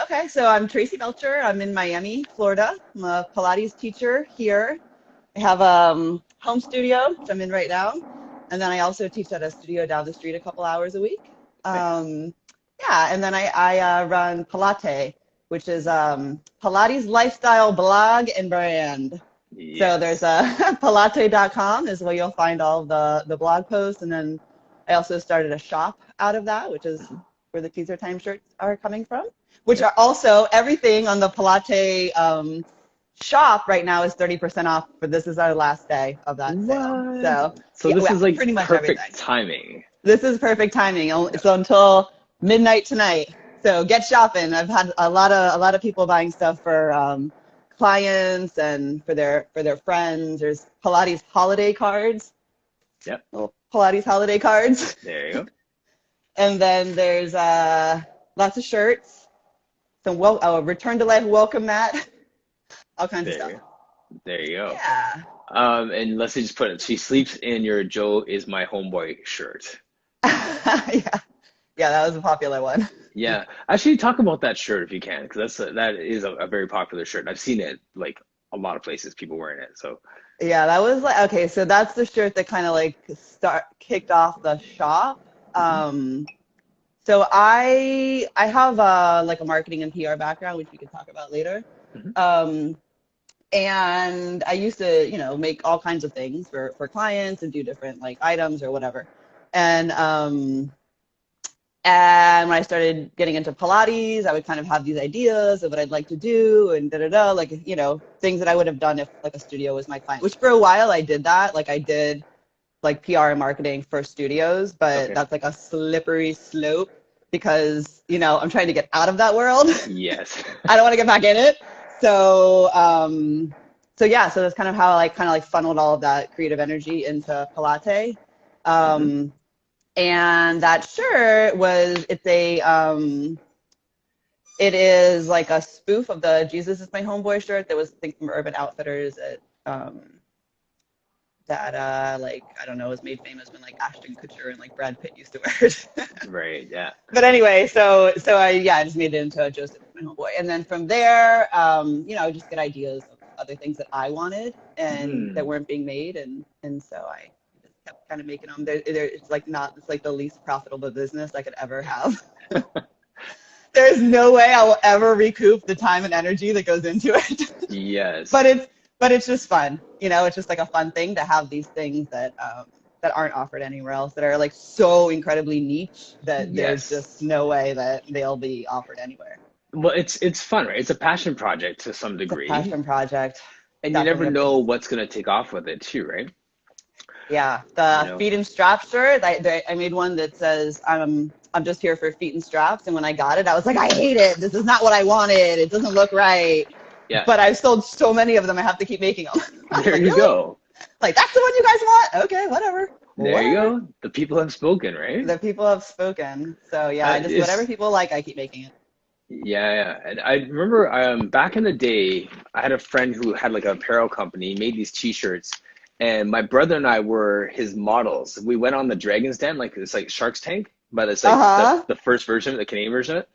Okay, so I'm Tracy Belcher. I'm in Miami, Florida. I'm a Pilates teacher here. I have a home studio, which I'm in right now. And then I also teach at a studio down the street a couple hours a week. Nice. Um, yeah, and then I run Pilatay, which is Pilates lifestyle blog and brand. So there's Yes. a Pilatay.com is where you'll find all the blog posts. And then I also started a shop out of that, which is Mhm. where the teaser time shirts are coming from, which Yep. are also everything on the Pilatay shop right now is 30% off, but this is our last day of that sale. What? So So yeah, this well, is like pretty much perfect everything. timing. This is perfect timing. Yep. So until midnight tonight. So get shopping. I've had a lot of people buying stuff for clients and for their friends. There's Pilates holiday cards, Yep. little Pilates holiday cards, There you go. and then there's lots of shirts, some return to life welcome mat, all kinds of There stuff. you go. There you go. Yeah. And Leslie just put it. She sleeps in your Joe is my homeboy shirt. Yeah. Yeah, that was a popular one. Yeah. Actually, talk about that shirt if you can, because that is a very popular shirt. I've seen it like a lot of places, people wearing it. So. Yeah, that was like okay, so that's the shirt that kind of like start kicked off the shop. Mhm. So I have like a marketing and PR background, which we can talk about later. Mhm. Um, and I used to, make all kinds of things for clients and do different like items or whatever. And and when I started getting into Pilates, I would kind of have these ideas of what I'd like to do and da da da, like, things that I would have done if like a studio was my client, which for a while I did that. Like I did like PR and marketing for studios, but Okay. that's like a slippery slope because, I'm trying to get out of that world. Yes. I don't want to get back in it. So, so yeah, so that's kind of how I kind of like funneled all of that creative energy into Pilates. Mhm. Um, and that shirt it is like a spoof of the Jesus is my homeboy shirt that was, I think, from Urban Outfitters that like I don't know was made famous when like Ashton Kutcher and like Brad Pitt used to wear it. Right. Yeah. But anyway, so I just made it into a Joseph is my homeboy, and then from there, I would just get ideas of other things that I wanted and that Mm. weren't being made, and so I just kept kind of making them. It's like the least profitable business I could ever have. There's no way I will ever recoup the time and energy that goes into it. Yes. but it's but it's just fun. It's just like a fun thing to have these things that aren't offered anywhere else that are like so incredibly niche that there's Yes. just no way that they'll be offered anywhere. Well, it's fun, right? It's a passion project to some It's a degree, passion project, and you never definitely. know what's gonna take off with it too, right? Yeah, You the know. feet and straps shirt. I made one that says I'm just here for feet and straps, and when I got it, I was like, I hate it. This is not what I wanted. It doesn't look right. Yeah. But I've sold so many of them, I have to keep making them. I was There like, you really? go. Like that's the one you guys want? Okay, whatever, There you whatever. go. The people have spoken, right? The people have spoken. So yeah, I just whatever It's people like, I keep making it. Yeah, yeah. And I remember back in the day, I had a friend who had like an apparel company, he made these t-shirts, and my brother and I were his models. We went on the Dragon's Den, like it's like Shark's Tank, but it's like Uh-huh. the first version, the Canadian version of it.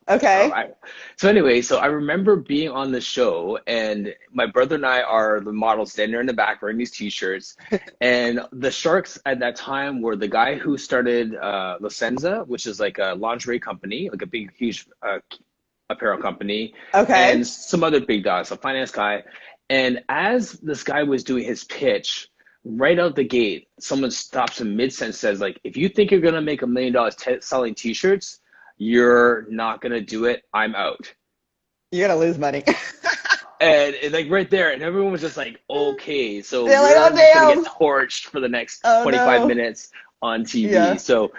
Okay. I, so anyway, so I remember being on the show, and my brother and I are the models standing there in the back wearing these t-shirts, and the Sharks at that time were the guy who started La Senza, which is like a lingerie company, like a big, huge apparel company, Okay. and some other big dogs, a finance guy. And as this guy was doing his pitch, right out the gate, someone stops him mid-sentence, says like, if you think you're gonna make $1 million selling t-shirts, you're not gonna do it. I'm out. You're gonna lose money. And like right there, and everyone was just like, okay, so They're like, you're oh just gonna get damn. torched for the next Oh 25 no. minutes on TV. Yeah. So,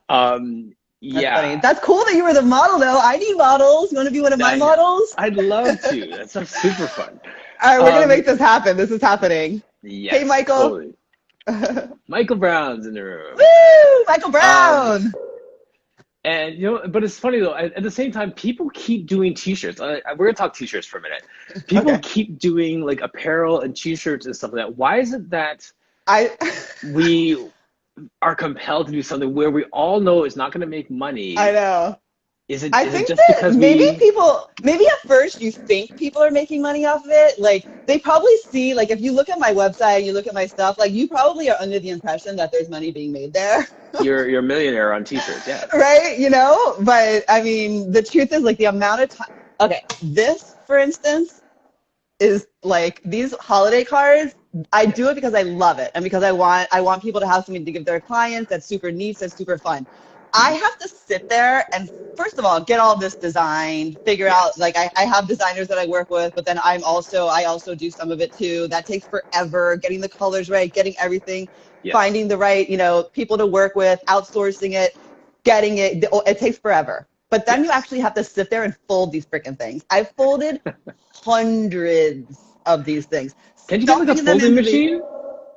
um, That's funny. yeah, That's cool that you were the model though. I need models. You want to be one of my I, models? I'd love to. That sounds super fun. All right, we're gonna Um, make this happen. This is happening. Hey, yes, Michael. totally. Woo! Michael Brown's in the room. Michael Um, Brown. and but it's funny though. At the same time, people keep doing T-shirts. We're gonna talk T-shirts for a minute. People Okay. keep doing like apparel and T-shirts and stuff like that. Why is it that I we are compelled to do something where we all know it's not gonna make I money, know. I is it think just that because we maybe at first you think people are making money off of it. Like they probably see, like if you look at my website, you look at my stuff, like you probably are under the impression that there's money being made there, you're a millionaire on t-shirts, yeah. right? You know, but I mean, the truth is like the amount of time. Okay, this, for instance, is like these holiday cards. I Yeah. do it because I love it and because I want people to have something to give their clients that's super neat, that's super fun. I Mhm. have to sit there and first of all get all this designed, figure out Yes. like I have designers that I work with, but then I also do some of it too. That takes forever, getting the colors right, getting everything, Yes. finding the right, people to work with, outsourcing it, getting it. It takes forever. But then you Yes. actually have to sit there and fold these freaking things. I've folded hundreds of these things, Can't you get like a stuffing them folding into the. machine?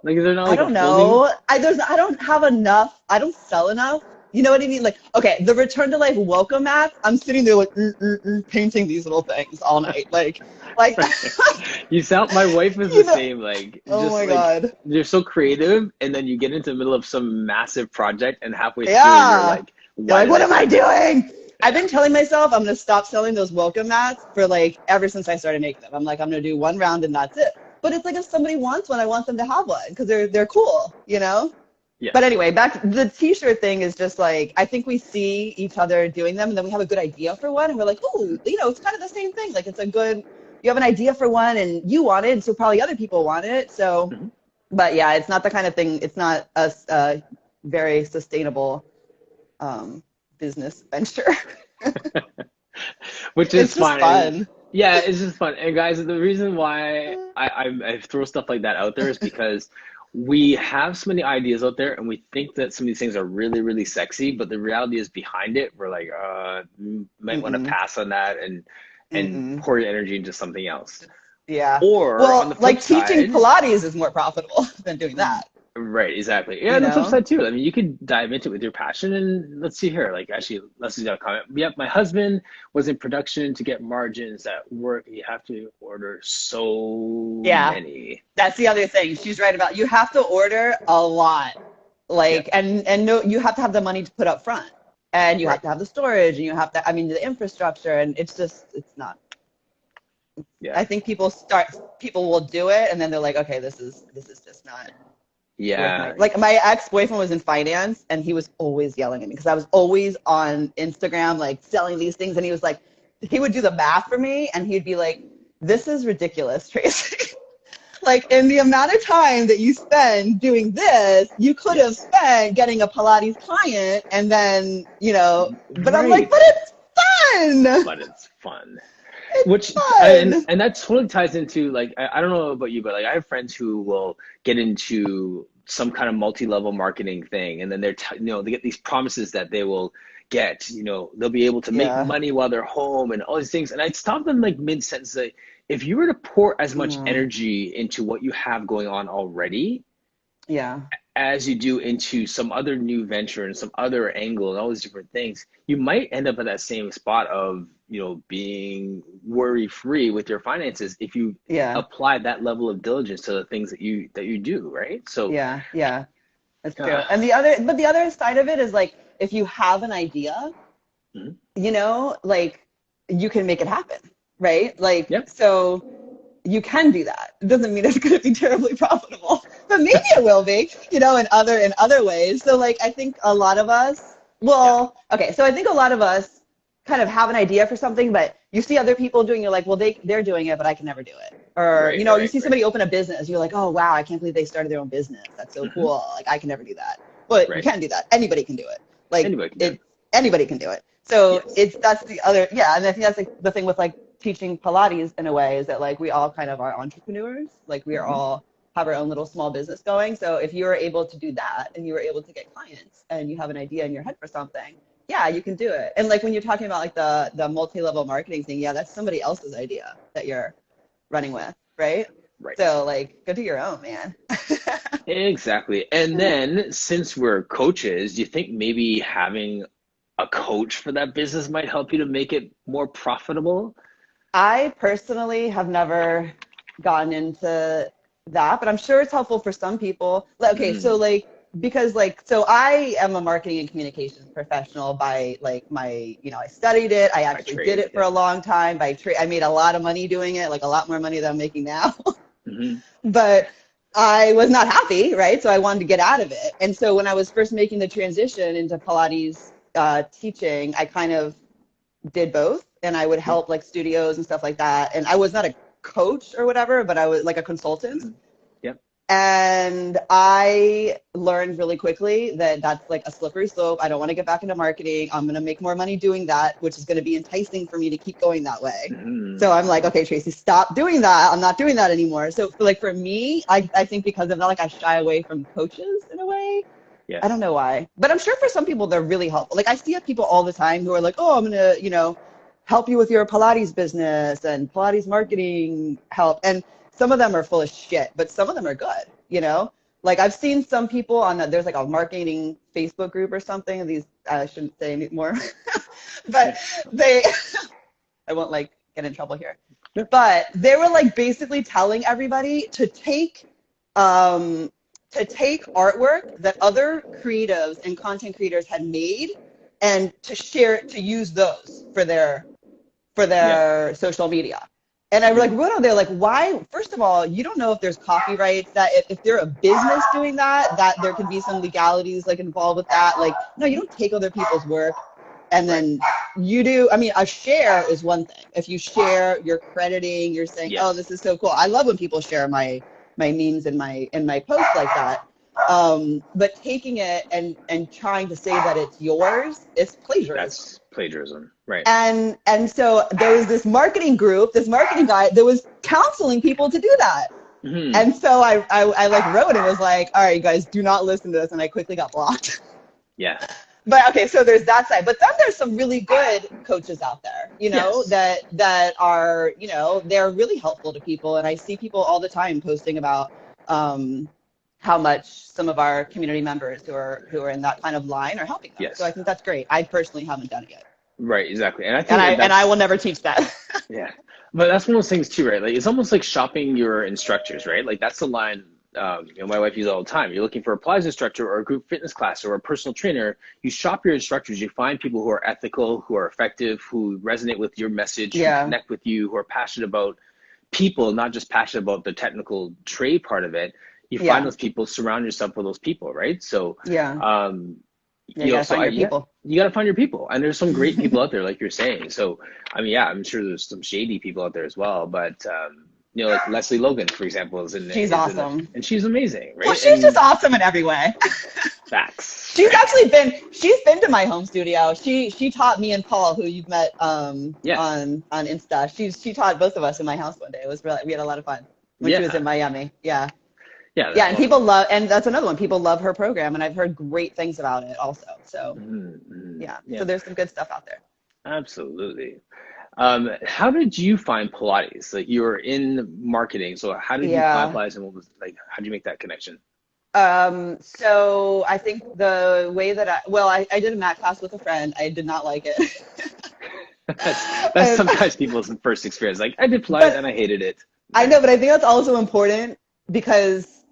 Like, is there not I like a don't folding? know. I don't have enough. I don't sell enough. You know what I mean? Like, okay, the return to life welcome mats. I'm sitting there like painting these little things all night. Like, You sound, my wife is you the know. same, like, Oh just my like, God. you're so creative, and then you get into the middle of some massive project, and halfway through, you're Yeah. like, You're why like, did what I am I start that? doing? I've Yeah. been telling myself I'm gonna stop selling those welcome mats for like ever since I started making them. I'm like, I'm gonna do one round and that's it. But it's like if somebody wants one, I want them to have one because they're cool, you know? But Yes. anyway, back the t-shirt thing is just like I think we see each other doing them and then we have a good idea for one and we're like, oh, it's kind of the same thing. Like it's a good you have an idea for one and you want it, and so probably other people want it. So, Mhm. but yeah, it's not the kind of thing. It's not a very sustainable business venture. Which is It's just fine. And fun. yeah, it's just fun. And guys, the reason why I throw stuff like that out there is because we have so many ideas out there and we think that some of these things are really, really sexy, but the reality is behind it, we're like, might want to Mm-mm, pass on that and mm-mm. pour your energy into something else. Yeah. Or on the Well, flip like teaching side, Pilates is more profitable than doing that, right, exactly. Yeah, you and the flip know? side too. I mean, you could dive into it with your passion, and let's see here. Like, actually, let's got a comment. Yep, my husband was in production to get margins at work. You have to order so Yeah. many. That's the other thing. She's right about you have to order a lot. Yes, Like and no you have to have the money to put up front. And you have right. to have the storage and you have to I mean the infrastructure and it's not Yeah, I think people will do it and then they're like, okay, this is just not worth yeah. my ex-boyfriend was in finance and he was always yelling at me because I was always on Instagram like selling these things and he was like he would do the math for me and he'd be like, this is ridiculous, Tracy. Like in the amount of time that you spend doing this, you could have Yes, spent getting a Pilates client and then, but I'm like, right. but it's fun. But it's fun. It's Which fun. and that totally ties into like I don't know about you, but like I have friends who will get into some kind of multi-level marketing thing, and then they get these promises that they will get, they'll be able to make Yeah. money while they're home and all these things. And I'd stop them like mid-sentence, like if you were to pour as much Mm, energy into what you have going on already yeah. as you do into some other new venture and some other angle and all these different things, you might end up at that same spot of, being worry free with your finances if you Yeah. apply that level of diligence to the things that you do, right? So, Yeah. Yeah. That's true. uh, And the other side of it is like if you have an idea, mhm. like you can make it happen, right? Like Yep. so you can do that. It doesn't mean it's going to be terribly profitable, but maybe it will be, in other ways. So like I think a lot of us, Yeah. well, okay, so I think a lot of us kind of have an idea for something, but you see other people doing, you're like, well, they're doing it, but I can never do it. Or Right, you right, see right. somebody open a business, you're like, oh wow, I can't believe they started their own business. That's so Hmm. cool. Like I can never do that. But you Right. can do that. Anybody can do it. Like Anybody can do it. it, anybody can do it. So Yes. that's the other, yeah, and I think that's like the thing with like teaching Pilates in a way is that like we all kind of are entrepreneurs. Like we are Hmm. all have our own little small business going. So if you are able to do that and you are able to get clients and you have an idea in your head for something, yeah, you can do it. And like when you're talking about like the multi-level marketing thing, yeah, that's somebody else's idea that you're running with, right? Right. So like go do your own, man. Exactly. And then since we're coaches, do you think maybe having a coach for that business might help you to make it more profitable? I personally have never gotten into that, but I'm sure it's helpful for some people. Like, okay, so Mm, like because like, so I am a marketing and communications professional by like my, I studied it. I By actually did trade, it for a long time by trade. I made a lot of money doing it, like a lot more money than I'm making now. hmm But I was not happy, right? So I wanted to get out of it. And so when I was first making the transition into Pilates teaching, I kind of did both, and I would Yep. help like studios and stuff like that. And I was not a coach or whatever, but I was like a consultant. hmm Yep. And I learned really quickly that that's like a slippery slope. I don't want to get back into marketing. I'm going to make more money doing that, which is going to be enticing for me to keep going that way. So I'm like, okay, Tracy, stop doing that. I'm not doing that anymore. So like for me, I think because of that, like I shy away from coaches in a way. I don't Yes. know why, but I'm sure for some people they're really helpful. Like I see people all the time who are like, oh, I'm going to, help you with your Pilates business and Pilates marketing help. And some of them are full of shit, but some of them are good. Like I've seen some people there's like a marketing Facebook group or something. These, I shouldn't say anymore, but they, I won't like get in trouble here, Yep. but they were like basically telling everybody um, to take artwork that other creatives and content creators had made and to use those for Yeah. their social media. And I hmm like wrote on there like, why? First of all, you don't know if there's copyrights, that if they're a business doing that, that there could be some legalities like involved with that. Like, no, you don't take other people's work and Right. then you do. I mean, a share is one thing. If you share, you're crediting, you're saying, oh, this Yes. is so cool. I love when people share my memes in my posts like that. But taking it and trying to say that it's yours, it's plagiarism. That's plagiarism. Right. And so there was this marketing group, this marketing guy that was counseling people to do that. hmm And so I like wrote and was like, all right, you guys, do not listen to this. And I quickly got blocked. Yeah. But okay, so there's that side. But then there's some really good coaches out there, Yes. that are, they're really helpful to people. And I see people all the time posting about how much some of our community members who are in that kind of line are helping them. So I Yes. think that's great. I personally haven't done it yet. Right. Exactly. And I And think I that and I will that's never teach that. yeah. But that's one of those things too, right? Like it's almost like shopping your instructors, right? Like that's the line my wife uses all the time. You're looking for a Pilates instructor or a group fitness class or a personal trainer. You shop your instructors. You find people who are ethical, who are effective, who resonate with your message, who Yeah. connect with you, who are passionate about people, not just passionate about the technical trade part of it. You find Yeah. those people, surround yourself with those people, right? So, Yeah. um, Yeah. You gotta so find your yeah, people. you got to find your people, and there's some great people out there, like you're saying. So, I mean, yeah, I'm sure there's some shady people out there as well, but like Leslie Logan, for example, She's awesome. and she's amazing, Well, right? she's just And awesome in every way. facts, She's right? actually she's been to my home studio. She taught me and Paul, who you've met Yeah, on Insta. She taught both of us in my house one day. It was really, we had a lot of fun when she was yeah, in Miami. Yeah. yeah. Yeah, and Well, people love, and that's another one. People love her program, and I've heard great things about it also. So yeah, so yeah, there's some good stuff out there. absolutely. How did you find Pilates? Like you were in marketing, so how did you find Yeah. Pilates, and what was like? How did you make that connection? So I think the way that I did a mat class with a friend. I did not like it. That's And, sometimes people's first experience. Like I did Pilates and but I hated it. I Right. know, but I think that's also important because,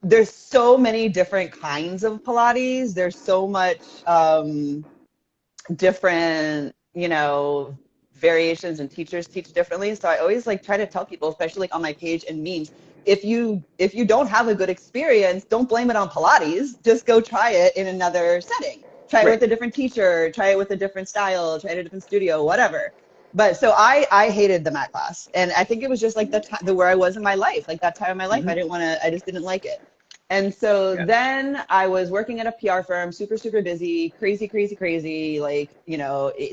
there's so many different kinds of Pilates. There's so much different, variations, and teachers teach differently. So I always like try to tell people, especially like on my page and memes, if you don't have a good experience, don't blame it on Pilates. Just go try it in another setting. Try it Right. with a different teacher, try it with a different style, try it at a different studio, whatever. But so I hated the mat class, and I think it was just like the where I was in my life, like that time in my life. hmm I just didn't like it. And so Yeah. then I was working at a PR firm, super, super busy, crazy, crazy, crazy, like,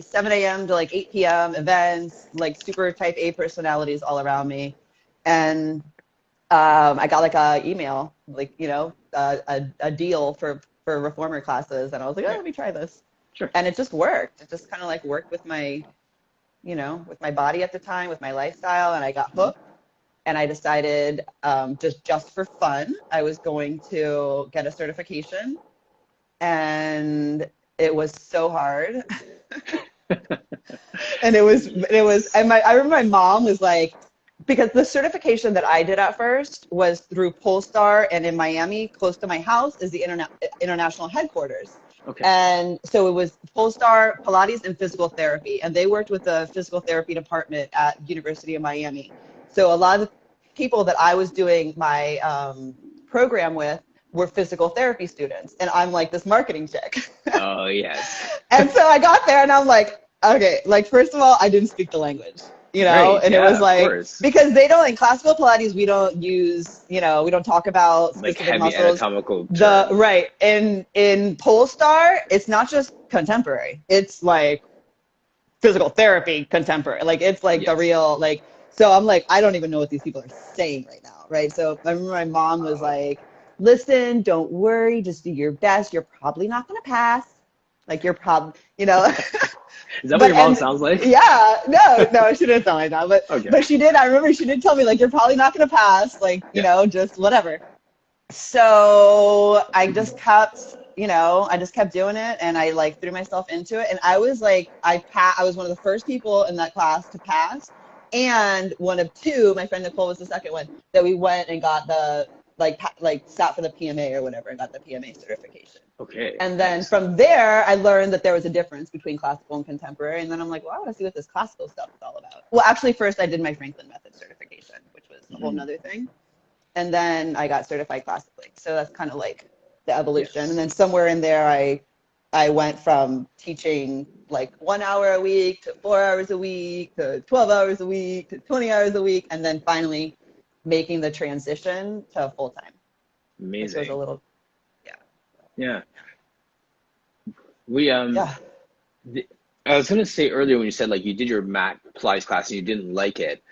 7 a.m. to like 8 p.m. events, like super type A personalities all around me. And I got like a email, like, a deal for reformer classes. And I was like, oh, Yeah. let me try this. Sure. And it just worked. It just kind of like worked with my body at the time, with my lifestyle, and I got hmm hooked. And I decided, just for fun, I was going to get a certification, and it was so hard. And I remember my mom was like, because the certification that I did at first was through Polestar, and in Miami, close to my house, is the international headquarters. Okay. And so it was Polestar, Pilates, and physical therapy. And they worked with the physical therapy department at University of Miami. So a lot of the people that I was doing my program with were physical therapy students. And I'm like this marketing chick. Oh, yes. And so I got there and I'm like, okay, like first of all, I didn't speak the language, you know, Right. and it Yeah, was of like, course. because they don't, in classical Pilates, we don't use, you know, we don't talk about Like specific heavy muscles. anatomical terms. Right. In Polestar, it's not just contemporary. It's like physical therapy contemporary. Like it's like the Yes. real, like, so I'm like, I don't even know what these people are saying right now. Right. So I remember my mom was Oh. like, listen, don't worry, just do your best. You're probably not going to pass. Like you're probably, you know, Is that what but your mom and sounds like? yeah, no, she didn't sound like that, Okay. but she did. I remember she did tell me like you're probably not gonna pass, like you Yeah. know, just whatever. So I just kept, you know, I just kept doing it, and I like threw myself into it, and I was like, I was one of the first people in that class to pass, and one of two. My friend Nicole was the second one that we went and got the like sat for the PMA or whatever and got the PMA certification. Okay. And then Nice. from there, I learned that there was a difference between classical and contemporary. And then I'm like, well, I want to see what this classical stuff is all about. Well, actually, first I did my Franklin method certification, which was a whole Mhm. nother thing. And then I got certified classically. So that's kind of like the evolution. And Yes. then somewhere in there, I went from teaching like 1 hour a week to 4 hours a week to 12 hours a week to 20 hours a week. And then finally making the transition to full time, which was a Amazing. little, yeah. Yeah. We Yeah. th- I was gonna say earlier when you said like you did your mat Pilates class and you didn't like it.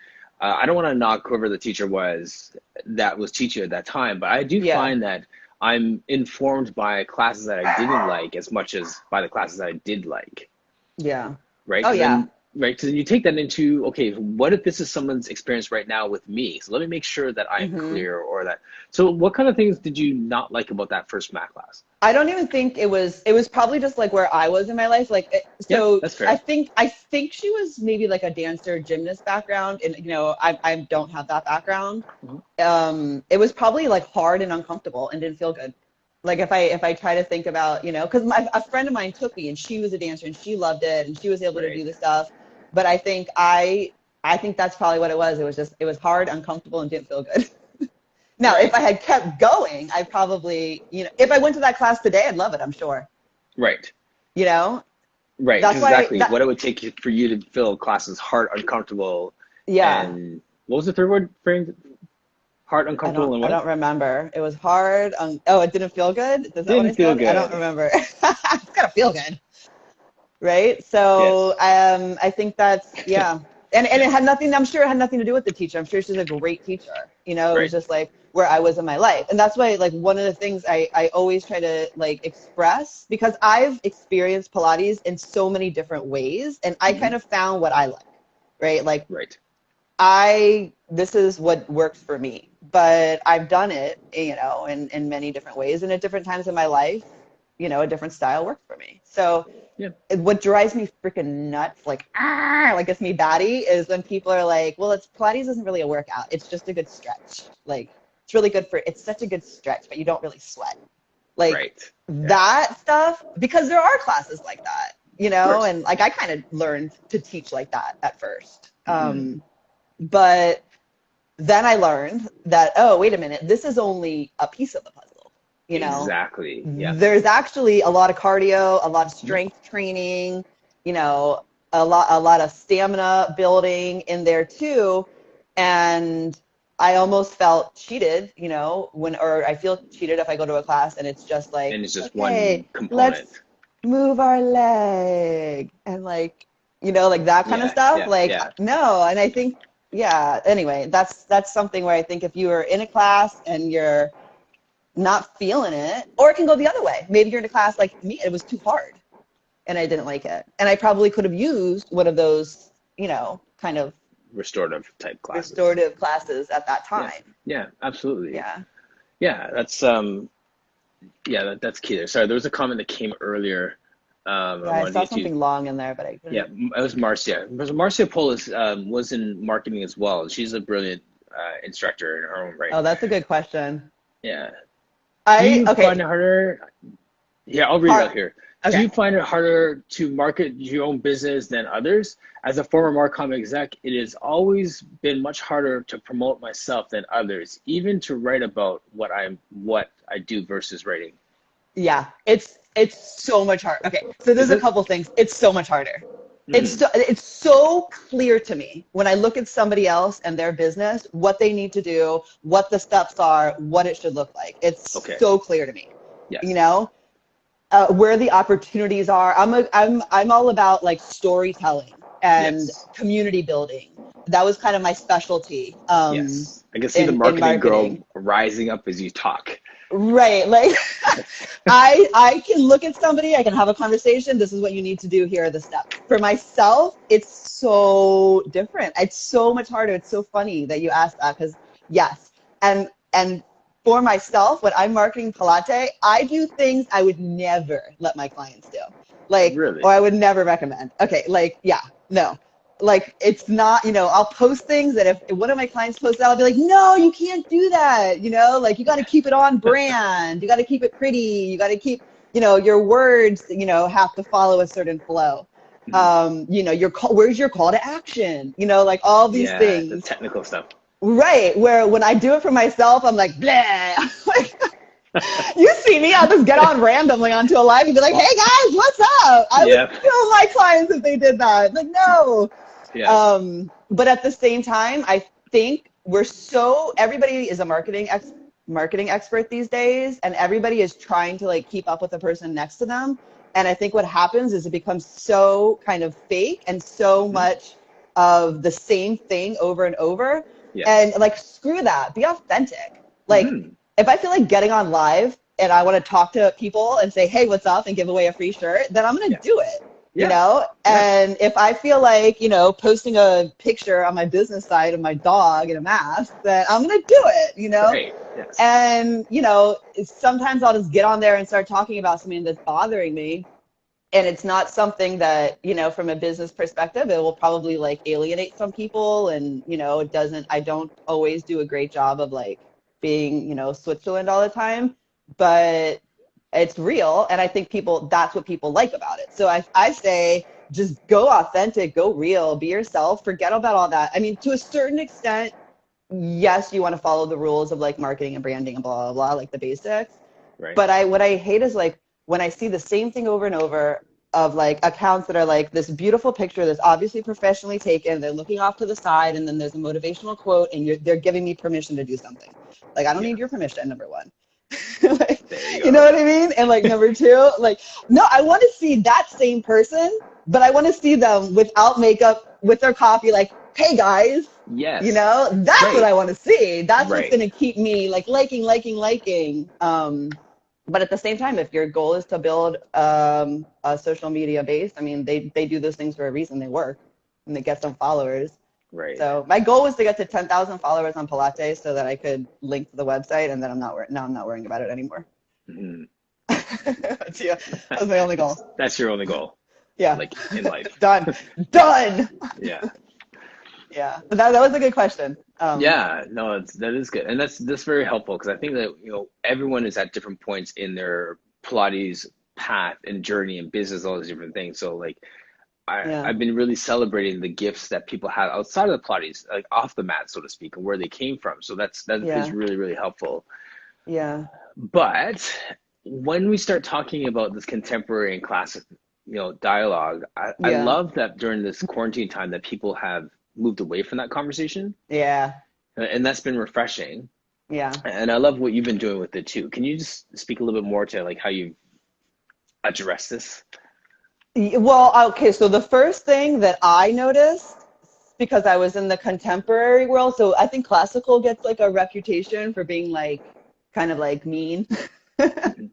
I don't want to knock whoever the teacher was that was teaching you at that time, but I do Yeah. find that I'm informed by classes that I didn't like as much as by the classes that I did like. Yeah. Right? Oh, Because yeah. then, right? So then you take that into, okay, what if this is someone's experience right now with me? So let me make sure that I am Hmm. clear or that. So what kind of things did you not like about that first math class? I don't even think it was probably just like where I was in my life. Like, Yeah, so that's I fair. think, I think she was maybe like a dancer, gymnast background. And, you know, I don't have that background. Mhm. It was probably like hard and uncomfortable and didn't feel good. Like if I try to think about, you know, because a friend of mine took me and she was a dancer and she loved it and she was able to Right. do the stuff. But I think that's probably what it was. It was hard, uncomfortable, and didn't feel good. Now, if Right. I had kept going, I probably, you know, if I went to that class today, I'd love it, I'm sure. Right. You know, Right. that's Because why exactly that, what it would take for you to feel classes hard, uncomfortable, yeah, and what was the third word? Framed? Hard, uncomfortable, and I what? don't remember. It was hard. Oh, it didn't feel good. Is that what I Didn't feel said? I don't good. remember. It's gotta feel good, right? Yes. So, I think that's, yeah. And Yeah. it had nothing, I'm sure it had nothing to do with the teacher. I'm sure she's a great teacher. You know, it was Right. just like where I was in my life. And that's why, like, one of the things I always try to like express, because I've experienced Pilates in so many different ways, and I Hmm. kind of found what I like, right? Like, Right. this is what works for me, but I've done it, you know, in many different ways. And at different times in my life, you know, a different style worked for me. So, Yeah. what drives me freaking nuts, like gets me batty, is when people are like, well, it's Pilates isn't really a workout. It's just a good stretch. Like, it's really good it's such a good stretch, but you don't really sweat. Like Right. Yeah. that stuff, because there are classes like that, you Of know, course. and like I kind of learned to teach like that at first. Hmm. But then I learned that, oh, wait a minute, this is only a piece of the puzzle, you know? Exactly. Yeah. There's actually a lot of cardio, a lot of Mhm. strength training, you know, a lot of stamina building in there too. And I almost felt cheated, you know, or I feel cheated if I go to a class and it's just like, And it's just okay, one component. let's move our leg and like, you know, like that kind of Yeah. stuff. Yeah. Like, Yeah. no. And I think, yeah, anyway, that's something where I think if you are in a class and you're not feeling it, or it can go the other way. Maybe you're in a class like me, it was too hard and I didn't like it. And I probably could have used one of those, you know, kind of Restorative type classes. restorative classes at that Yeah. time. Yeah. Absolutely. Yeah. Yeah. That's yeah. That's key there. Sorry, there was a comment that came earlier. Yeah, I'm I on saw YouTube. something long in there, but I Yeah, couldn't. it was Marcia. Marcia Polis was in marketing as well. She's a brilliant instructor in her own right. Oh, that's a good question. Yeah. Do you find Okay, it harder? Yeah, I'll read it out part. here. Do Okay. you find it harder to market your own business than others? As a former Marcom exec, it has always been much harder to promote myself than others, even to write about what I do versus writing. Yeah, it's so much harder. Okay, so Is there's a it? couple things. It's so much harder. Mm, It's so clear to me when I look at somebody else and their business, what they need to do, what the steps are, what it should look like. It's okay. so clear to me. You Yes. know, where the opportunities are. I'm all about like storytelling and Yes. community building. That was kind of my specialty Yes. I can see the in marketing girl marketing. rising up as you talk. Right. Like I can look at somebody, I can have a conversation. This is what you need to do. Here are the steps. For myself, it's so different. It's so much harder. It's so funny that you asked that because yes. And for myself, when I'm marketing Pilates, I do things I would never let my clients do. Like, or Really? I would never recommend. Okay, like, yeah, no. Like it's not, I'll post things that if one of my clients posts that, I'll be like, no, you can't do that. Like you got to keep it on brand. You got to keep it pretty. You got to keep, your words, have to follow a certain flow. Mhm. Your call, where's your call to action? Like all these Yeah, the things. technical stuff. Right. Where when I do it for myself, I'm like, blah. Like, you see me, I'll just get on randomly onto a live and be like, hey guys, what's up? I would Yep. kill my clients if they did that. Like, no. Yes. But at the same time, I think everybody is a marketing expert these days, and everybody is trying to like keep up with the person next to them. And I think what happens is it becomes so kind of fake and so Hmm. much of the same thing over and over. Yes. And like, screw that, be authentic. Like, Hmm. if I feel like getting on live and I want to talk to people and say, hey, what's up, and give away a free shirt, then I'm going to Yeah. do it. Yeah. Right. And if I feel like, posting a picture on my business site of my dog in a mask, then I'm going to do it. Right. Yes. And, sometimes I'll just get on there and start talking about something that's bothering me. And it's not something that, from a business perspective, it will probably like alienate some people. And, I don't always do a great job of like being, Switzerland all the time. But it's real. And I think that's what people like about it. So I say, just go authentic, go real, be yourself, forget about all that. I mean, to a certain extent, yes, you want to follow the rules of like marketing and branding and blah, blah, blah, like the basics. Right. But what I hate is like when I see the same thing over and over of like accounts that are like this beautiful picture that's obviously professionally taken, they're looking off to the side, and then there's a motivational quote, and they're giving me permission to do something. Like, I don't Yeah. need your permission, number one. Like, There you you know go. what I mean? And like number two, like, no, I want to see that same person, but I want to see them without makeup, with their coffee, like, hey guys, Yes. that's what Right. I want to see. That's what's Right. going to keep me like liking. But at the same time, if your goal is to build a social media base, I mean, they do those things for a reason. They work and they get some followers. Right. So my goal was to get to 10,000 followers on Pilates so that I could link to the website, and then now I'm not worrying about it anymore. Mhm. Yeah, that was my only goal. That's your only goal, Yeah, like in life. done. Yeah. Yeah, but that was a good question. Yeah, no, that is good. And that's very helpful because I think that, everyone is at different points in their Pilates path and journey and business, all these different things. So like Yeah, I've been really celebrating the gifts that people have outside of the Pilates, like off the mat, so to speak, and where they came from. So that is yeah, really, really helpful. yeah, But when we start talking about this contemporary and classic, dialogue, I yeah, love that during this quarantine time that people have moved away from that conversation. yeah, And that's been refreshing. yeah. And I love what you've been doing with it too. Can you just speak a little bit more to like how you address this? Well, okay, so the first thing that I noticed, because I was in the contemporary world, so I think classical gets like a reputation for being like kind of like mean, Mhm.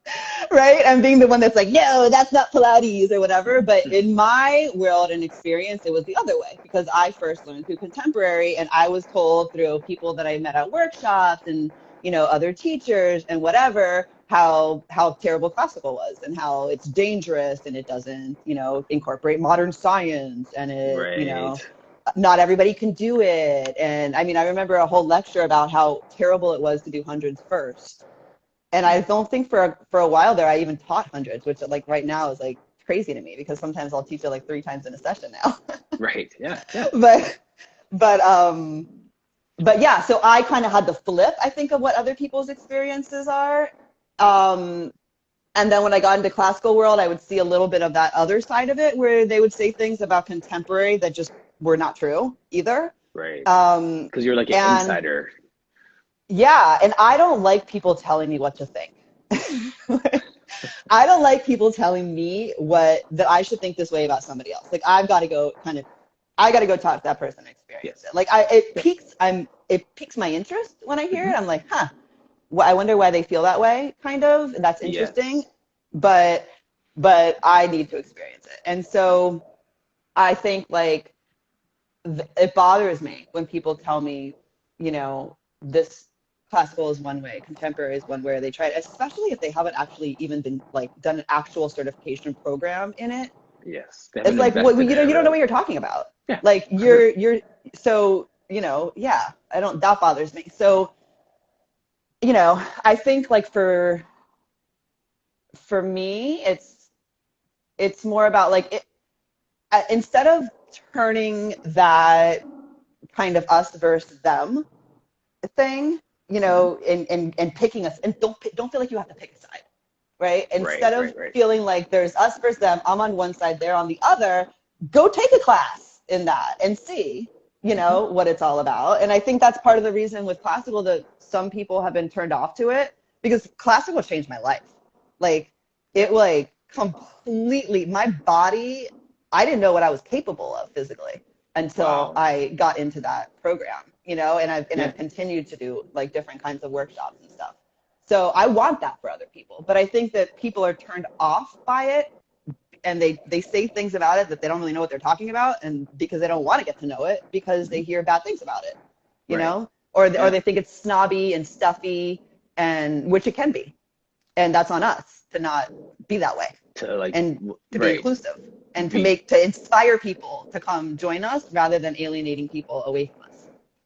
right? And being the one that's like, no, that's not Pilates or whatever. But Mhm. in my world and experience, it was the other way because I first learned through contemporary, and I was told through people that I met at workshops and other teachers and whatever, how terrible classical was and how it's dangerous and it doesn't, incorporate modern science and Right. not everybody can do it. And I mean, I remember a whole lecture about how terrible it was to do hundreds first. And I don't think for a while there I even taught hundreds, which like right now is like crazy to me because sometimes I'll teach it like 3 times in a session now. Right. Yeah. Yeah. but but um but yeah, so I kind of had the flip, I think, of what other people's experiences are. Um, and then when I got into classical world, I would see a little bit of that other side of it where they would say things about contemporary that just were not true either. Right. Um, Because you're like an and insider. yeah, and I don't like people telling me what to think. I don't like people telling me that I should think this way about somebody else. Like I got to go talk to that person and experience Yes. it. Like Yeah. it piques my interest when I hear Hmm. it. I'm like, huh, I wonder why they feel that way, kind of. That's interesting, Yes. but I need to experience it. And so I think like it bothers me when people tell me, this classical is one way, contemporary is one way. They try it, especially if they haven't actually even been like done an actual certification program in it. Yes. They It's haven't like, well, invested in it you don't know really. what you're talking about. Yeah. Like Agree. so, yeah, that bothers me. So, I think like for me, it's more about like instead of turning that kind of us versus them thing, Hmm. and picking us, and don't feel like you have to pick a side, right? Right. Instead of Right. Right. feeling like there's us versus them, I'm on one side, they're on the other, go take a class in that and see, Hmm. what it's all about. And I think that's part of the reason with classical that some people have been turned off to it, because classical changed my life. Like Yeah. it like completely, my body, I didn't know what I was capable of physically until Wow. I got into that program, and Yeah. I've continued to do like different kinds of workshops and stuff. So I want that for other people, but I think that people are turned off by it, and they say things about it that they don't really know what they're talking about, and because they don't want to get to know it because Hmm. they hear bad things about it, Right. or Yeah. they think it's snobby and stuffy, and which it can be, and that's on us to not be that way To like, and to be right. inclusive and Be to inspire people to come join us rather than alienating people away from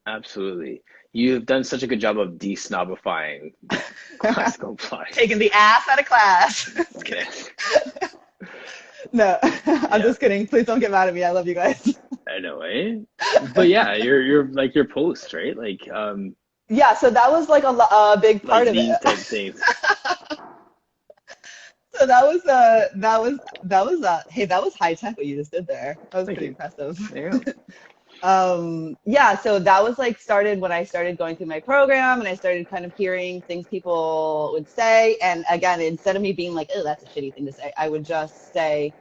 absolutely. You've done such a good job of de-snobifying us. classical Pilates. Taking the ass out of class. Just kidding. Yes. No, I'm Yeah. just kidding. Please don't get mad at me. I love you guys. I know, eh? But yeah, you're like your post, right? Yeah, so that was like a big Like part of it. these type things. So that was hey, that was high tech what you just did there. That was Thank pretty you. impressive. There you go. Yeah, so that was like started when I started going through my program and I started kind of hearing things people would say. And again, instead of me being like, oh, that's a shitty thing to say, I would just say,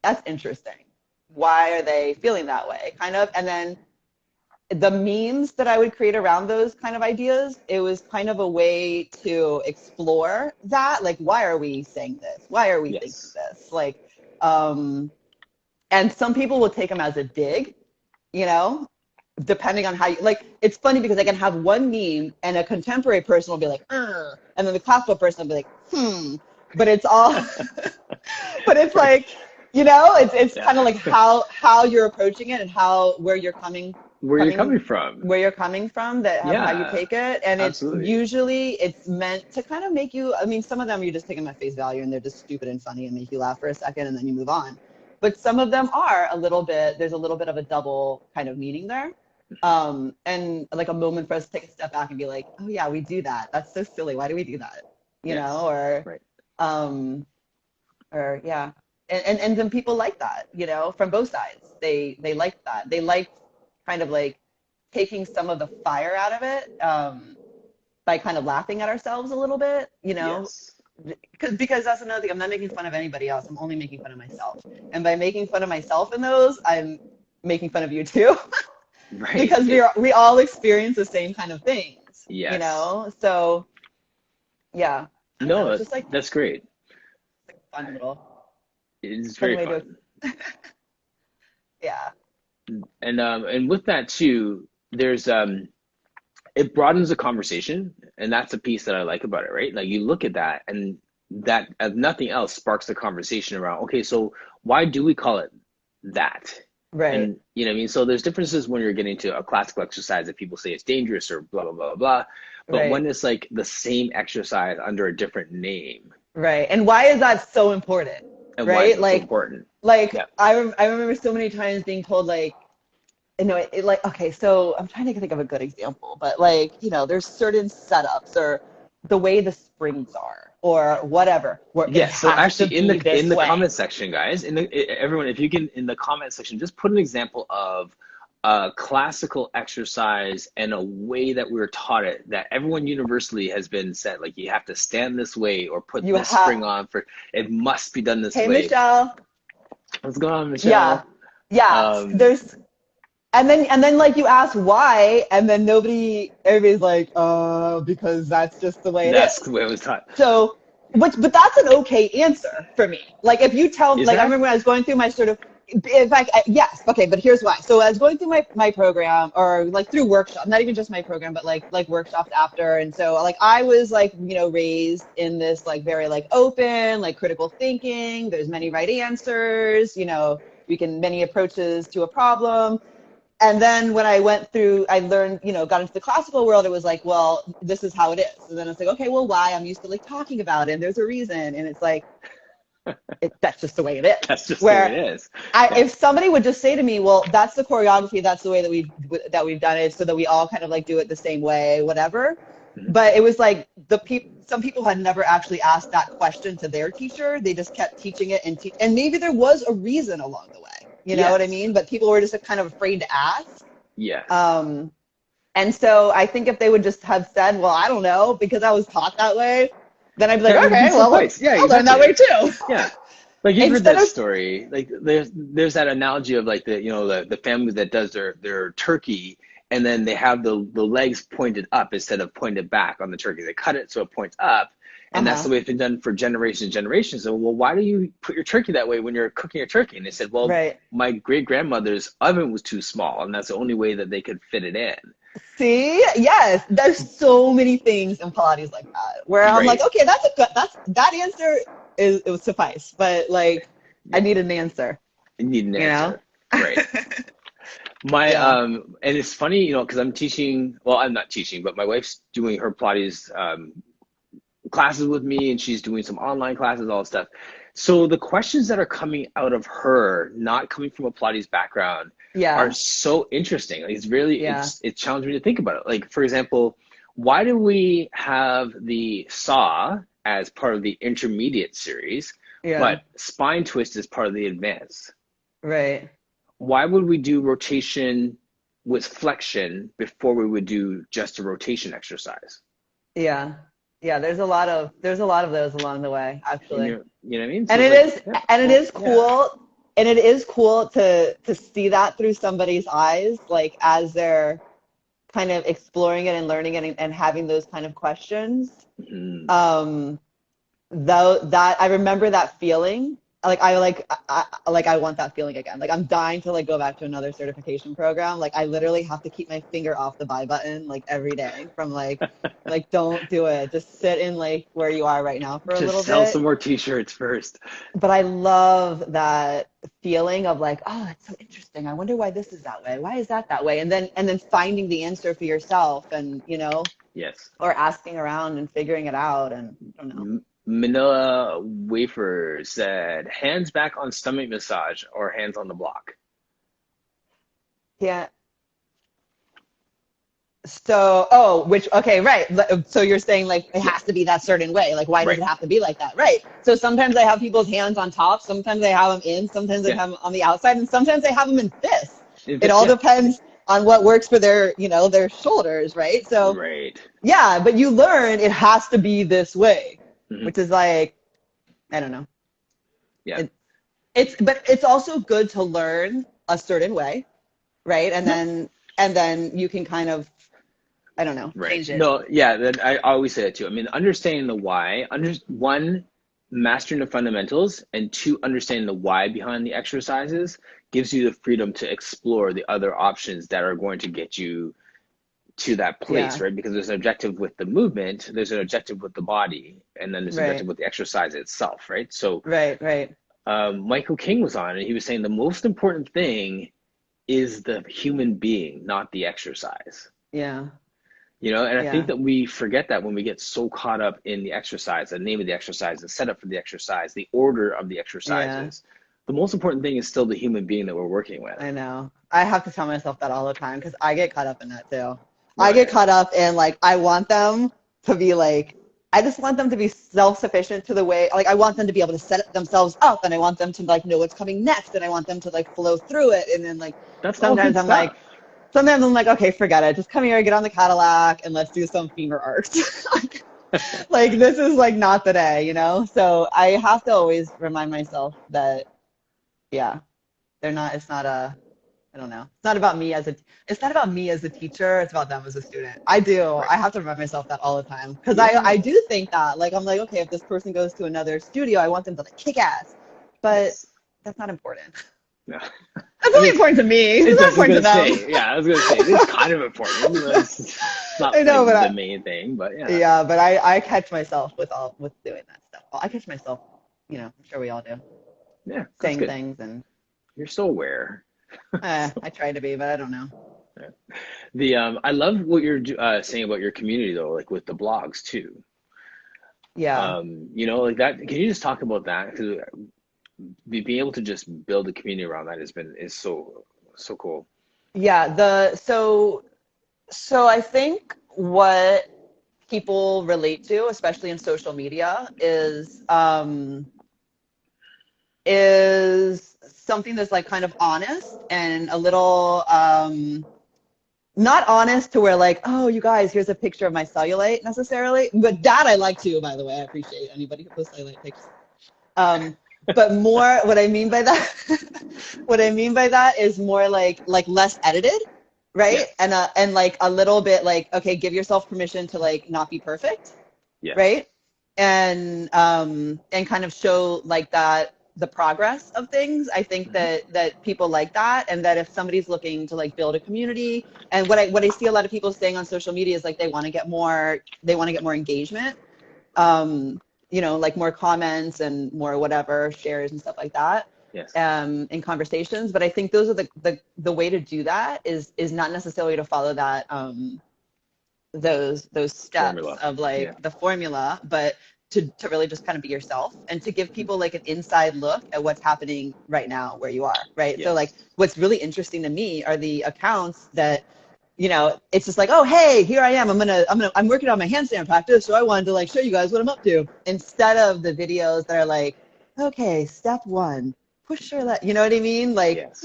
that's interesting. Why are they feeling that way? Kind of. And then the memes that I would create around those kind of ideas, it was kind of a way to explore that. Like, why are we saying this? Why are we thinking Yes. this? Like, um, and some people will take them as a dig, you know, depending on how you like. It's funny because I can have one meme and a contemporary person will be like, and then the classical person will be like, but it's all, but it's Right. like, it's Yeah. kind of like how you're approaching it and where you're Where you're coming coming from. where you're coming from, that of how you Yeah, take it. And absolutely. it's meant to kind of make you, I mean, some of them you just take them at face value and they're just stupid and funny and make you laugh for a second and then you move on. But some of them are there's a little bit of a double kind of meaning there. And like a moment for us to take a step back and be like, oh yeah, we do that. That's so silly. Why do we do that? Yes. Right. Um, or yeah. And then people like that, from both sides. They like that. They like kind of like taking some of the fire out of it, by kind of laughing at ourselves a little bit, Yes. because that's another thing. I'm not making fun of anybody else. I'm only making fun of myself. And by making fun of myself in those, I'm making fun of you too, Right. because we all experience the same kind of things, Yes. So yeah, I don't know. No, It's just that's great. like a It's fun very way to, fun. yeah. And with that too, there's it broadens the conversation, and that's a piece that I like about it, right? Like you look at that, and that, if nothing else, sparks the conversation around, okay, so why do we call it that? Right. And you know what I mean? So there's differences when you're getting to a classical exercise that people say it's dangerous or blah blah blah blah. But Right. when it's like the same exercise under a different name, Right. And why is that so important? and why is Right? it so important? Yeah. I remember so many times being told like, like, okay, so I'm trying to think of a good example, but like, there's certain setups or the way the springs are or whatever, where it Yes, so has to actually be in this the way. comment section, guys, everyone, if you can in the comment section, just put an example of a classical exercise and a way that we were taught it that everyone universally has been said, like you have to stand this way or put You this have, spring on for it must be done this hey, way. Michelle. What's going on, Yeah. Michelle? Yeah. Um, There's, and then like you ask why, and then everybody's like, because that's just the way it that's is. the way it was taught. So, but that's an okay answer for me. Like if you tell, Is like I that? remember when I was going through my sort of, in fact, yes, okay, but here's why. So I was going through my program or like through workshop, not even just my program, but like workshops after. And so like I was like, raised in this like very like open, like critical thinking. There's many right answers, many approaches to a problem. And then when I went through, I learned, got into the classical world, it was like, well, this is how it is. And then it's like, okay, well, why? I'm used to like talking about it and there's a reason. And it's like, that's just the way it is. That's just the way Where it is. Yeah. if somebody would just say to me, well, that's the choreography, that's the way that we've done it, so that we all kind of like do it the same way, whatever. Mhm. But it was like some people had never actually asked that question to their teacher. They just kept teaching it and maybe there was a reason along the way. You know what I Yes. mean? But people were just kind of afraid to ask. Yes. Um, and so I think if they would just have said, well, I don't know, because I was taught that way, then I'd be like, That would have okay, been well, suffice. Yeah, I'll learn that way exactly. too. Yeah. Like you've heard Instead that of, story. Like there's that analogy of like the family that does their turkey and then they have the legs pointed up instead of pointed back on the turkey. They cut it so it points up, and that's uh-huh, the way it's been done for generations and generations. So well, why do you put your turkey that way when you're cooking your turkey? And they said, well, right. my great grandmother's oven was too small, and that's the only way that they could fit it in. See, yes, there's so many things in Pilates like that where I'm like, Right. okay, that answer it would suffice, but like, I Yeah. need an answer, You need an you know? answer. Right. My Yeah. and it's funny, because I'm teaching, well, I'm not teaching, but my wife's doing her Pilates classes with me and she's doing some online classes, all that stuff. So the questions that are coming out of her, not coming from a Pilates background, are Yeah. so interesting. Like Yeah. it challenged me to think about it. Like for example, why do we have the saw as part of the intermediate series, Yeah. but spine twist is part of the advanced? Right. Why would we do rotation with flexion before we would do just a rotation exercise? Yeah. Yeah. There's a lot of those along the way, And actually. you know what I mean? So And it's it like, is yeah, and it well, is yeah, cool. And it is cool to see that through somebody's eyes, like as they're kind of exploring it and learning it and having those kind of questions. mhm. Um, though that I remember that feeling. I want that feeling again. Like I'm dying to like go back to another certification program. Like I literally have to keep my finger off the buy button like every day from like don't do it. Just sit in like where you are right now for a Just little sell some bit. more t-shirts first. But I love that feeling of like, oh, it's so interesting. I wonder why this is that way. Why is that way? And then finding the answer for yourself and, Yes. or asking around and figuring it out. And I don't know. Manila Wafer said, hands back on stomach massage or hands on the block. Yeah. Okay, right. So you're saying like it Yeah, has to be that certain way. Like, why does right. it have to be like that? Right. So sometimes I have people's hands on top, sometimes I have them in, sometimes I Yeah. have them on the outside, and sometimes I have them in fists. If It it's, all yeah, depends on what works for their shoulders, right? So, right. yeah, but you learn it has to be this way, Hmm. which is like, I don't know. Yeah. It, but it's also good to learn a certain way, right? And Yep. then you can kind of, I don't know, Right. change it. No, yeah, that I always say that too. I mean, understanding the why, one, mastering the fundamentals, and two, understanding the why behind the exercises gives you the freedom to explore the other options that are going to get you to that place, Yeah. right? Because there's an objective with the movement, there's an objective with the body, and then there's an objective Right. with the exercise itself, right? So Right. Right. Michael King was on, and he was saying the most important thing is the human being, not the exercise. Yeah. And I think Yeah. that we forget that when we get so caught up in the exercise, the name of the exercise, the setup for the exercise, the order of the Yeah. exercises. The most important thing is still the human being that we're working with. I know. I have to tell myself that all the time because I get caught up in that too. I Oh, get yeah. caught up in like I want them to be like I just want them to be self-sufficient to the way like I want them to be able to set themselves up and I want them to like know what's coming next and I want them to like flow through it and then like That's all sometimes good I'm like stuff. sometimes I'm like okay forget it just come here get on the Cadillac and let's do some femur arcs. Like this is like not the day, you know? So I have to always remind myself that yeah, they're not it's not a I don't know. It's not about me as a teacher, it's about them as a student. I Right. have to remind myself that all the time. Because I Yeah. do think that. Like I'm like, okay, if this person goes to another studio, I want them to like kick ass. But Yes. that's not important. No. That's I only mean, important to me. It's it's not just important to them. I was gonna say, it's kind of important. It's I not know, like but the main thing, but yeah. I catch myself with doing that stuff. Well, I catch myself, I'm sure we all do, Yeah, that's saying good. things and You're so aware. I try to be, but I don't know. Yeah. I love what you're saying about your community though, like with the blogs too. Yeah. Like that. Can you just talk about that? Because being able to just build a community around that is so cool. Yeah, so I think what people relate to, especially in social media, is something that's like kind of honest and a little not honest to where like, oh, you guys, here's a picture of my cellulite necessarily, but that I like too, by the way. I appreciate anybody who posts cellulite pics. Um, but more, what I mean by that, what I mean by that is more like less edited, right? Yes. And like a little bit like, okay, give yourself permission to like not be perfect, Yes. right? And kind of show like that the progress of things. I think Hmm. that people like that, and that if somebody's looking to like build a community, and what I see a lot of people saying on social media is like they want to get more engagement, um, like more comments and more whatever shares and stuff like that, Yes. in conversations. But I think those are the way to do that is not necessarily to follow that those steps Formula. of Yeah. like the formula, but to really just kind of be yourself and to give Hmm. people like an inside look at what's happening right now where you are, right? So like Yes. what's really interesting to me are the accounts that it's just like, oh, hey, here I am. I'm working on my handstand practice, so I wanted to like show you guys what I'm up to. Instead of the videos that are like, okay, step one, push your leg. You know what I mean? Yes.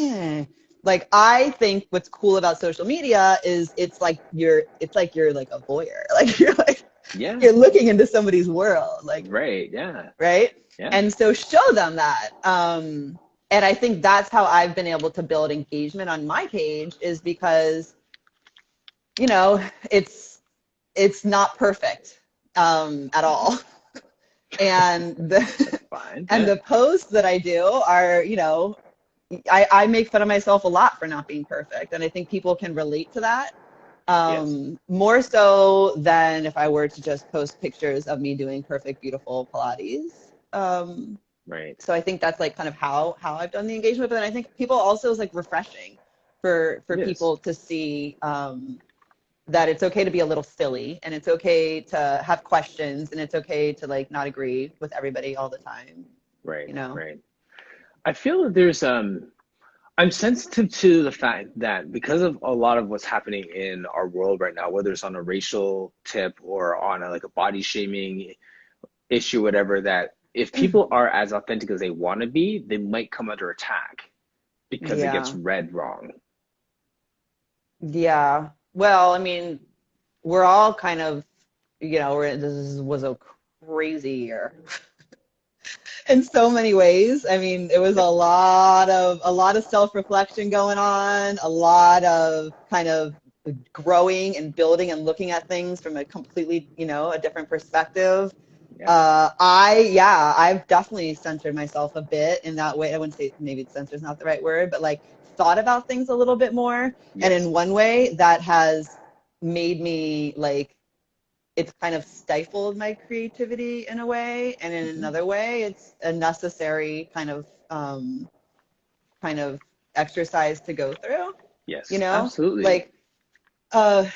Like I think what's cool about social media is it's like you're like a voyeur. Like Yeah. you're looking into somebody's world. Like, Right. Yeah. right? Yeah. And so show them that. And I think that's how I've been able to build engagement on my page is because you know, it's it's not perfect at all. And the That's fine. and Yeah. the posts that I do are, I make fun of myself a lot for not being perfect. And I think people can relate to that. Yes. More so than if I were to just post pictures of me doing perfect, beautiful Pilates. Right. So I think that's like kind of how I've done the engagement. But then I think people also is like refreshing for It is. people to see that it's okay to be a little silly and it's okay to have questions and it's okay to like not agree with everybody all the time, Right. you know? Right. I feel that I'm sensitive to the fact that because of a lot of what's happening in our world right now, whether it's on a racial tip or on like a body shaming issue, whatever, that if people are as authentic as they want to be, they might come under attack because it gets Yeah. read wrong. Yeah. Well, I mean, we're all kind of, this was a crazy year in so many ways. I mean, it was Yep. a lot of self-reflection going on, a lot of kind of growing and building and looking at things from a completely, a different perspective. Yeah. I've definitely censored myself a bit in that way. I wouldn't say maybe censor is not the right word, but like thought about things a little bit more. And Yes. in one way that has made me like, it's kind of stifled my creativity in a way, and in Hmm. another way, it's a necessary kind of exercise to go through, you Yes, know? absolutely. Like,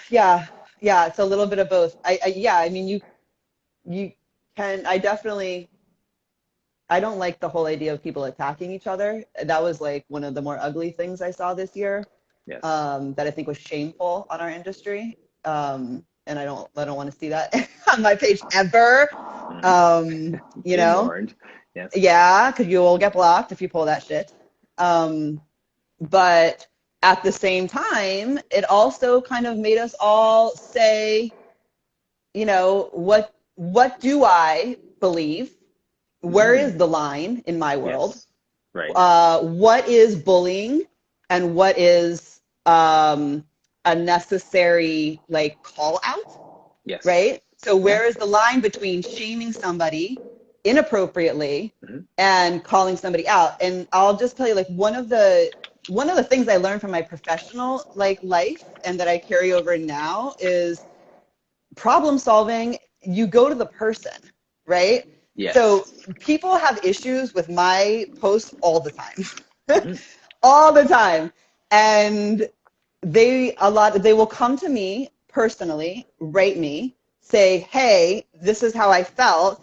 yeah, yeah, it's a little bit of both. Yeah, I mean, you can, I don't like the whole idea of people attacking each other. That was like one of the more ugly things I saw this year, Yes. that I think was shameful on our industry. And I don't want to see that on my page ever. Hmm. You Been know, warned. Yes. yeah, because you will get blocked if you pull that shit. Um, but at the same time, it also kind of made us all say, what do I believe? Where Hmm. is the line in my world? Yes. Right. What is bullying and what is a necessary like call out, Yes. right? So Yeah. where is the line between shaming somebody inappropriately Hmm. and calling somebody out? And I'll just tell you, like, one of the things I learned from my professional like life and that I carry over now is problem solving. You go to the person, right? So Yes. people have issues with my posts all the time, Hmm. all the time. And they will come to me personally, write me, say, hey, this is how I felt.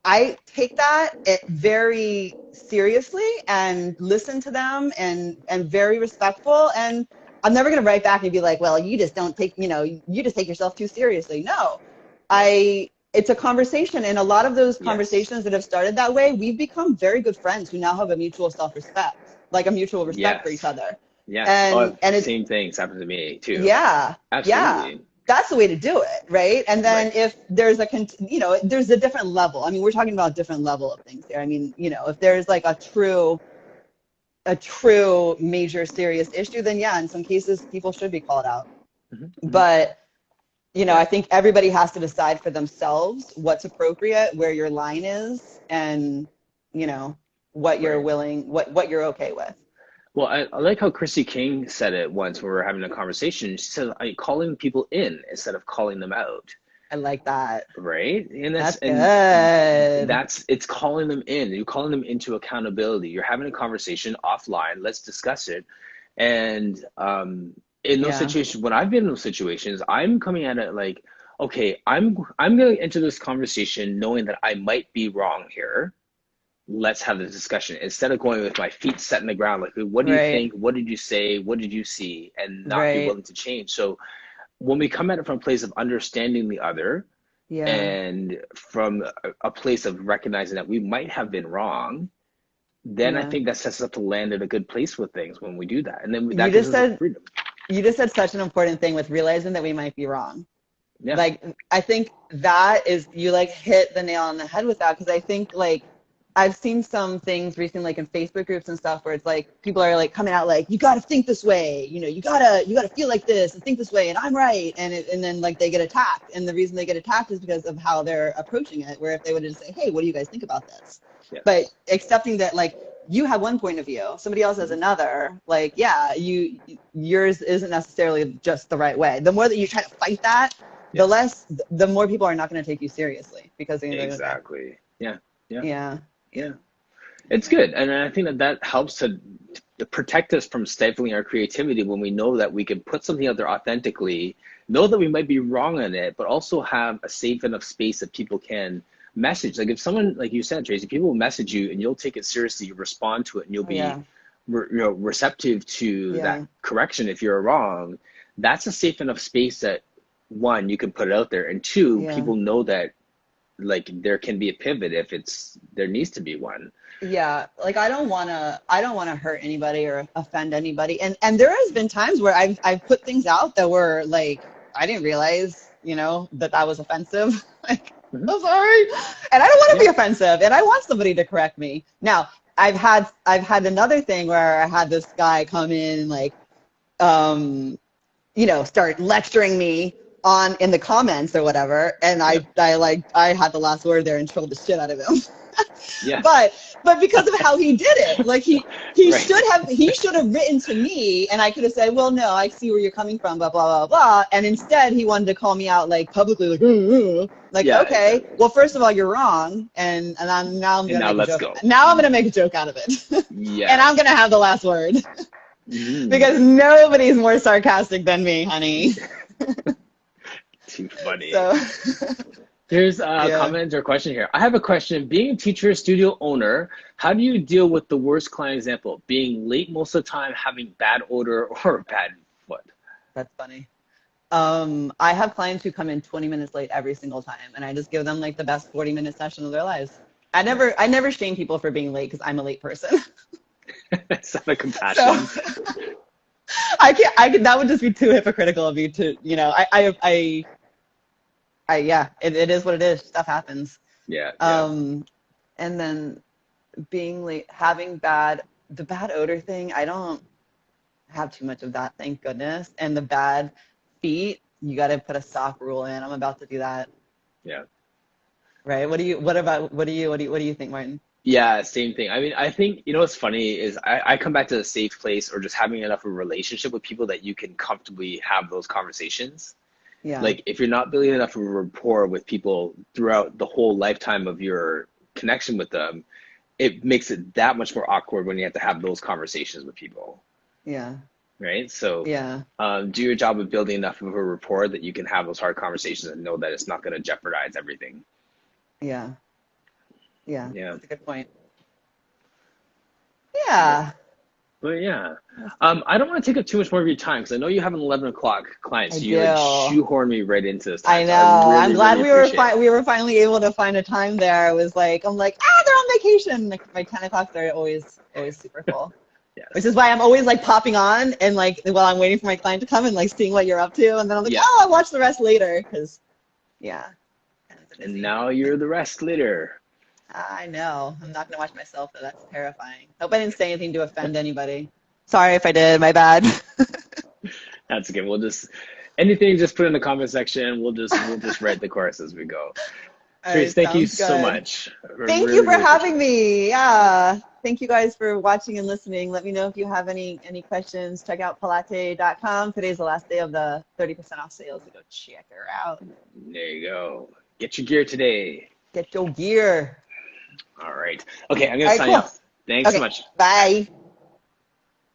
I take that very seriously and listen to them and very respectful. And I'm never going to write back and be like, well, you just don't take, you just take yourself too seriously. No, it's a conversation. And a lot of those Yes. conversations that have started that way, we've become very good friends who now have a mutual self-respect, like a mutual respect for each Yes. other. Yes. Oh, And it's, same things happen to me too. yeah, yeah. Absolutely. That's the way to do it, right? And then Right. if there's there's a different level. I mean, we're talking about a different level of things here. I mean, if there's like a true major serious issue, then yeah, in some cases people should be called out. Hmm. Hmm. But, I Yeah. think everybody has to decide for themselves what's appropriate, where your line is, and, you know, what you're Right. willing, what you're okay with. Well, I like how Chrissy King said it once when we were having a conversation. She said, calling people in instead of calling them out." I like that. Right? And That's good. it's calling them in. You're calling them into accountability. You're having a conversation offline. Let's discuss it. And in those Yeah. situations, when I've been in those situations, I'm coming at it like, okay, I'm going to enter this conversation knowing that I might be wrong here. Let's have the discussion instead of going with my feet set in the ground. Like, what do you Right. think? What did you say? What did you see? And not be Right. willing to change. So when we come at it from a place of understanding the other Yeah. and from a place of recognizing that we might have been wrong, then I Yeah. think that sets us up to land in a good place with things when we do that. And then You that gives just us the said freedom. you just said such an important thing with realizing that we might be wrong. Yeah. Like, I think that is, you like hit the nail on the head with that, because I think like I've seen some things recently, like in Facebook groups and stuff, where it's like people are like coming out like, you got to think this way, you gotta feel like this and think this way, and I'm right, and then like they get attacked, and the reason they get attacked is because of how they're approaching it. Where if they would just say, hey, what do you guys think about this? But Yes. accepting that, like, you have one point of view, somebody else has Mhm. another, like, yeah, yours isn't necessarily just the right way. The more that you try to fight that, Yes. the more people are not going to take you seriously, because they're going to be like, okay, Exactly. Yeah. Yeah. yeah, yeah, Yeah. It's good. And I think that that helps to protect us from stifling our creativity when we know that we can put something out there authentically, know that we might be wrong on it, but also have a safe enough space that people can message. Like if someone, like you said, Tracy, people will message you and you'll take it seriously, you respond to it, and you'll oh be yeah, receptive to that yeah, correction if you're wrong. That's a safe enough space that one, you can put it out there, and two, yeah. people know that like there can be a pivot if it's there needs to be one. Yeah, like I don't wanna hurt anybody or offend anybody. And there has been times where I've put things out that were like, I didn't realize, that was offensive. Like, Mhm. I'm sorry. And I don't want to Yeah. be offensive, and I want somebody to correct me. Now, I've had another thing where I had this guy come in and like, um start lecturing me on in the comments or whatever, and Yeah. I had the last word there and trolled the shit out of him. Yeah. But because of how he did it, like Right. he should have written to me, and I could have said, well, no, I see where you're coming from, blah blah blah blah. And instead, he wanted to call me out like publicly, like like Yeah, okay, exactly. well, first of all, you're wrong, now I'm And gonna now make a let's joke. go. Now I'm gonna make a joke out of it, and I'm Yes. gonna have the last word because Mm, nobody's more sarcastic than me, honey. too funny. So Here's a yeah. comment or question here. I have a question. Being a teacher, studio owner, how do you deal with the worst client example? Being late most of the time, having bad odor, or bad foot? That's funny. I have clients who come in 20 minutes late every single time, and I just give them like the best 40-minute session of their lives. Yeah. I never shame people for being late because I'm a late person. It's not a So compassion. I could, that would just be too hypocritical of me to, yeah, it is what it is. Stuff happens. Yeah, yeah. Um, and then being late, the bad odor thing, I don't have too much of that, thank goodness. And the bad feet, you got to put a sock rule in. I'm about to do that. Yeah. Right. What do you think, Martin? Yeah, same thing. I mean, I think, what's funny is I come back to a safe place or just having enough of a relationship with people that you can comfortably have those conversations. Yeah. Like, if you're not building enough of a rapport with people throughout the whole lifetime of your connection with them, it makes it that much more awkward when you have to have those conversations with people, Yeah. right? So, Yeah. do your job of building enough of a rapport that you can have those hard conversations and know that it's not going to jeopardize everything. Yeah. Yeah. Yeah. That's a good point. But, Yeah. but yeah, I don't want to take up too much more of your time because I know you have an 11 o'clock client, I so you like do. shoehorn me right into this I time. So I know. I'm really, glad really appreciate it. we were finally able to find a time there. I'm like, they're on vacation. Like my 10 o'clock, they're always super full. Which Yes. is why I'm always like popping on and like while I'm waiting for my client to come and like seeing what you're up to, and then I'm like, Yeah. oh, I'll watch the rest later because yeah, kind of And busy. now you're the rest leader. I know. I'm not gonna watch myself though. That's terrifying. Hope I didn't say anything to offend anybody. Sorry if I did. My bad. That's okay. We'll just anything just put in the comment section. We'll just write the chorus as we go. All Trace, right, thank you sounds so good. much. I Thank you really, for really appreciate having it. me. Yeah. Thank you guys for watching and listening. Let me know if you have any questions. Check out pilatay.com. Today's the last day of the 30% off sales. So go check her out. There you go. Get your gear today. Get your gear. All right. Okay, I'm gonna All right, sign cool. off. Thanks so Okay. much. Bye. Bye.